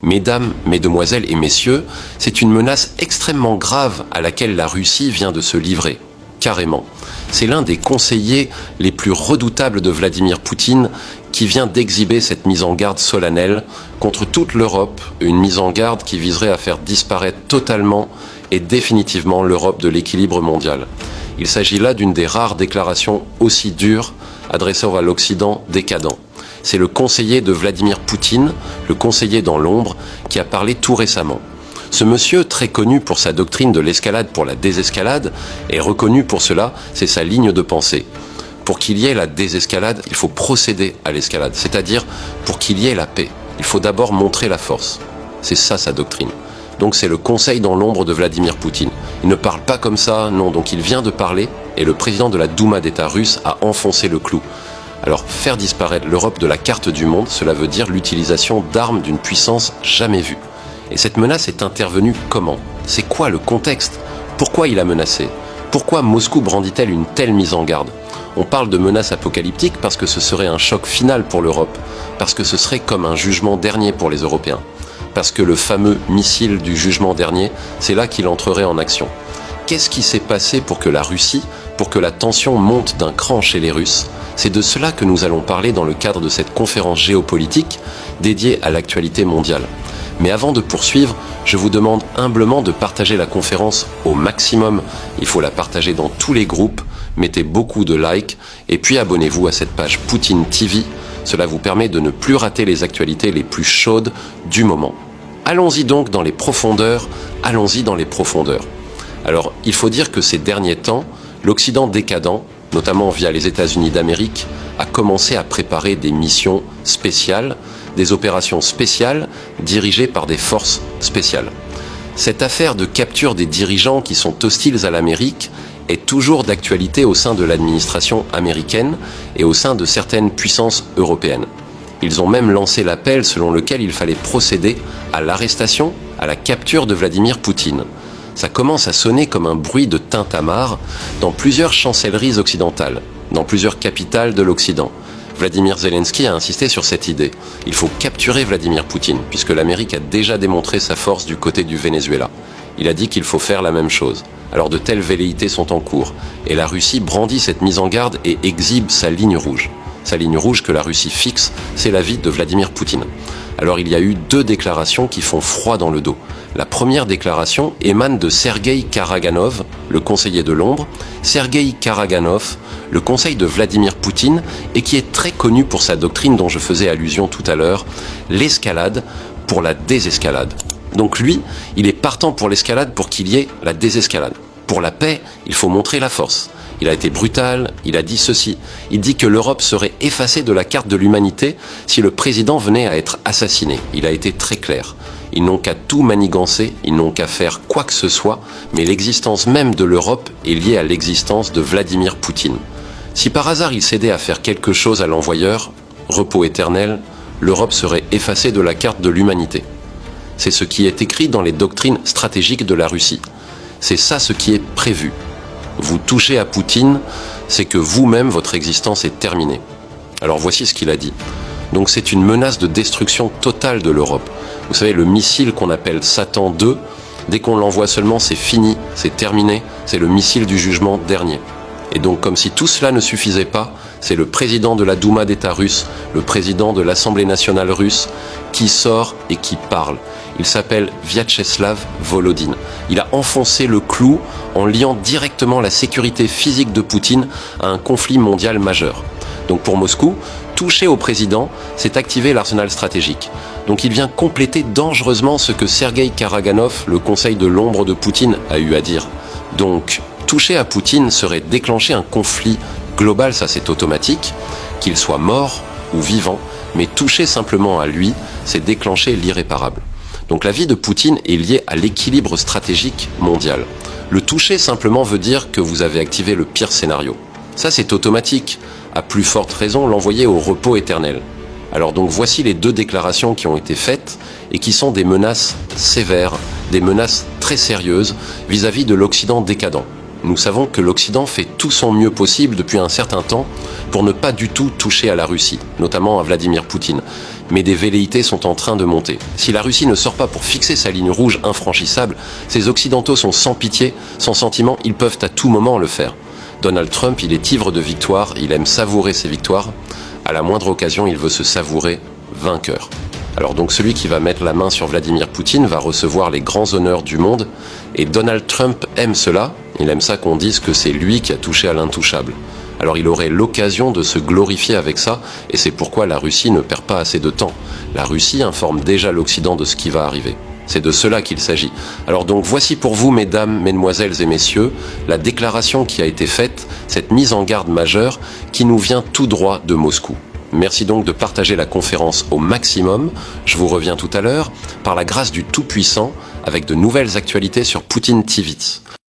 Mesdames, mesdemoiselles et messieurs, c'est une menace extrêmement grave à laquelle la Russie vient de se livrer, carrément. C'est l'un des conseillers les plus redoutables de Vladimir Poutine qui vient d'exhiber cette mise en garde solennelle contre toute l'Europe, une mise en garde qui viserait à faire disparaître totalement et définitivement l'Europe de l'équilibre mondial. Il s'agit là d'une des rares déclarations aussi dures adressées à l'Occident décadent. C'est le conseiller de Vladimir Poutine, le conseiller dans l'ombre, qui a parlé tout récemment. Ce monsieur, très connu pour sa doctrine de l'escalade pour la désescalade, est reconnu pour cela, c'est sa ligne de pensée. Pour qu'il y ait la désescalade, il faut procéder à l'escalade, c'est-à-dire pour qu'il y ait la paix. Il faut d'abord montrer la force. C'est ça sa doctrine. Donc c'est le conseil dans l'ombre de Vladimir Poutine. Il ne parle pas comme ça, non, donc il vient de parler, et le président de la Douma d'État russe a enfoncé le clou. Alors, faire disparaître l'Europe de la carte du monde, cela veut dire l'utilisation d'armes d'une puissance jamais vue. Et cette menace est intervenue comment? C'est quoi le contexte? Pourquoi il a menacé? Pourquoi Moscou brandit-elle une telle mise en garde? On parle de menace apocalyptique parce que ce serait un choc final pour l'Europe, parce que ce serait comme un jugement dernier pour les Européens, parce que le fameux missile du jugement dernier, c'est là qu'il entrerait en action. Qu'est-ce qui s'est passé pour que la Russie, pour que la tension monte d'un cran chez les Russes? C'est de cela que nous allons parler dans le cadre de cette conférence géopolitique dédiée à l'actualité mondiale. Mais avant de poursuivre, je vous demande humblement de partager la conférence au maximum. Il faut la partager dans tous les groupes, mettez beaucoup de likes et puis abonnez-vous à cette page Poutine TV. Cela vous permet de ne plus rater les actualités les plus chaudes du moment. Allons-y donc dans les profondeurs, allons-y dans les profondeurs. Alors, il faut dire que ces derniers temps, l'Occident décadent, notamment via les États-Unis d'Amérique, a commencé à préparer des missions spéciales, des opérations spéciales dirigées par des forces spéciales. Cette affaire de capture des dirigeants qui sont hostiles à l'Amérique est toujours d'actualité au sein de l'administration américaine et au sein de certaines puissances européennes. Ils ont même lancé l'appel selon lequel il fallait procéder à l'arrestation, à la capture de Vladimir Poutine. Ça commence à sonner comme un bruit de tintamarre dans plusieurs chancelleries occidentales, dans plusieurs capitales de l'Occident. Vladimir Zelensky a insisté sur cette idée. Il faut capturer Vladimir Poutine, puisque l'Amérique a déjà démontré sa force du côté du Venezuela. Il a dit qu'il faut faire la même chose. Alors de telles velléités sont en cours, et la Russie brandit cette mise en garde et exhibe sa ligne rouge. Sa ligne rouge que la Russie fixe, c'est la vie de Vladimir Poutine. Alors il y a eu deux déclarations qui font froid dans le dos. La première déclaration émane de Sergueï Karaganov, le conseiller de l'ombre. Sergueï Karaganov, le conseil de Vladimir Poutine, et qui est très connu pour sa doctrine dont je faisais allusion tout à l'heure, l'escalade pour la désescalade. Donc lui, il est partant pour l'escalade pour qu'il y ait la désescalade. Pour la paix, il faut montrer la force. Il a été brutal, il a dit ceci. Il dit que l'Europe serait effacée de la carte de l'humanité si le président venait à être assassiné. Il a été très clair. Ils n'ont qu'à tout manigancer, ils n'ont qu'à faire quoi que ce soit, mais l'existence même de l'Europe est liée à l'existence de Vladimir Poutine. Si par hasard il cédait à faire quelque chose à l'envoyeur, repos éternel, l'Europe serait effacée de la carte de l'humanité. C'est ce qui est écrit dans les doctrines stratégiques de la Russie. C'est ça ce qui est prévu. Vous touchez à Poutine, c'est que vous-même, votre existence est terminée. Alors voici ce qu'il a dit. Donc c'est une menace de destruction totale de l'Europe. Vous savez, le missile qu'on appelle Satan II, dès qu'on l'envoie seulement, c'est fini, c'est terminé, c'est le missile du jugement dernier. Et donc comme si tout cela ne suffisait pas, c'est le président de la Douma d'État russe, le président de l'Assemblée nationale russe, qui sort et qui parle. Il s'appelle Vyacheslav Volodine. Il a enfoncé le clou en liant directement la sécurité physique de Poutine à un conflit mondial majeur. Donc pour Moscou, toucher au président, c'est activer l'arsenal stratégique. Donc il vient compléter dangereusement ce que Sergueï Karaganov, le conseil de l'ombre de Poutine, a eu à dire. Donc toucher à Poutine serait déclencher un conflit global, ça c'est automatique, qu'il soit mort ou vivant, mais toucher simplement à lui, c'est déclencher l'irréparable. Donc la vie de Poutine est liée à l'équilibre stratégique mondial. Le toucher simplement veut dire que vous avez activé le pire scénario. Ça c'est automatique. À plus forte raison, l'envoyer au repos éternel. Alors donc voici les deux déclarations qui ont été faites et qui sont des menaces sévères, des menaces très sérieuses vis-à-vis de l'Occident décadent. Nous savons que l'Occident fait tout son mieux possible depuis un certain temps pour ne pas du tout toucher à la Russie, notamment à Vladimir Poutine. Mais des velléités sont en train de monter. Si la Russie ne sort pas pour fixer sa ligne rouge infranchissable, ces Occidentaux sont sans pitié, sans sentiment, ils peuvent à tout moment le faire. Donald Trump, il est ivre de victoire, il aime savourer ses victoires. À la moindre occasion, il veut se savourer vainqueur. Alors donc celui qui va mettre la main sur Vladimir Poutine va recevoir les grands honneurs du monde. Et Donald Trump aime cela, il aime ça qu'on dise que c'est lui qui a touché à l'intouchable. Alors il aurait l'occasion de se glorifier avec ça, et c'est pourquoi la Russie ne perd pas assez de temps. La Russie informe déjà l'Occident de ce qui va arriver. C'est de cela qu'il s'agit. Alors donc voici pour vous, mesdames, mesdemoiselles et messieurs, la déclaration qui a été faite, cette mise en garde majeure qui nous vient tout droit de Moscou. Merci donc de partager la conférence au maximum. Je vous reviens tout à l'heure, par la grâce du Tout-Puissant, avec de nouvelles actualités sur Poutine TV.